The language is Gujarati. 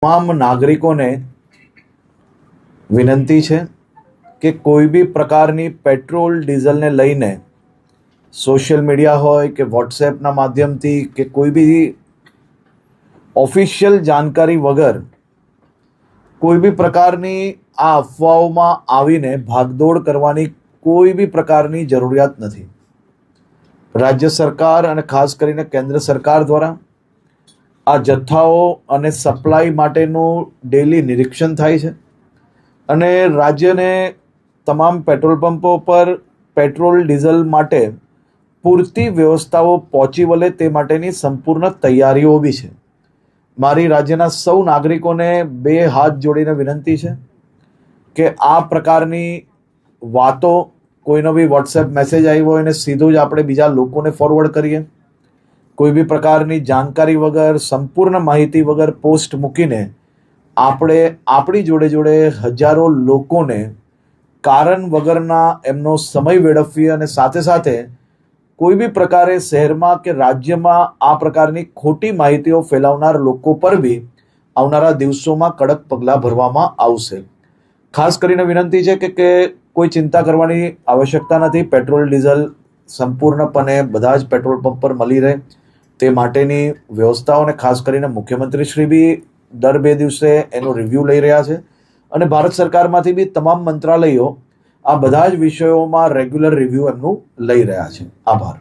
તમામ નાગરિકોને વિનંતી છે કે કોઈ બી પ્રકારની પેટ્રોલ ડીઝલને લઈને સોશિયલ મીડિયા હોય કે વોટ્સએપના માધ્યમથી કે કોઈ બી ઓફિશિયલ જાણકારી વગર કોઈ બી પ્રકારની આ અફવાઓમાં આવીને ભાગદોડ કરવાની કોઈ બી પ્રકારની જરૂરિયાત નથી. રાજ્ય સરકાર અને ખાસ કરીને કેન્દ્ર સરકાર દ્વારા આ જથ્થાઓ અને સપ્લાય માટેનું ડેલી નિરીક્ષણ થાય છે અને રાજ્યને તમામ પેટ્રોલ પંપો પર પેટ્રોલ ડીઝલ માટે પૂરતી વ્યવસ્થાઓ પહોંચી વળે તે માટેની સંપૂર્ણ તૈયારીઓ બી છે. મારી રાજ્યના સૌ નાગરિકોને બે હાથ જોડીને વિનંતી છે કે આ પ્રકારની વાતો કોઈનો બી વોટ્સએપ મેસેજ આવ્યો હોય એને સીધું જ આપણે બીજા લોકોને ફોરવર્ડ કરીએ. કોઈ બી પ્રકારની જાણકારી વગર સંપૂર્ણ માહિતી વગર પોસ્ટ મૂકીને આપણે આપણી જોડે જોડે હજારો લોકોને કારણ વગરના એમનો સમય વેડફીએ અને સાથે સાથે કોઈ બી પ્રકારે શહેરમાં કે રાજ્યમાં આ પ્રકારની ખોટી માહિતીઓ ફેલાવનાર લોકો પર બી આવનારા દિવસોમાં કડક પગલાં ભરવામાં આવશે. ખાસ કરીને વિનંતી છે કે કોઈ ચિંતા કરવાની આવશ્યકતા નથી. પેટ્રોલ ડીઝલ સંપૂર્ણપણે બધા જ પેટ્રોલ પંપ પર મળી રહે તે માટેની વ્યવસ્થાઓને ખાસ કરીને મુખ્યમંત્રી શ્રી બી દર 2 દિવસે એનો રિવ્યૂ લઈ રહ્યા છે અને ભારત સરકારમાંથી બી તમામ મંત્રાલયો આ બધા જ વિષયોમાં રેગ્યુલર રિવ્યૂ એમનું લઈ રહ્યા છે. આભાર.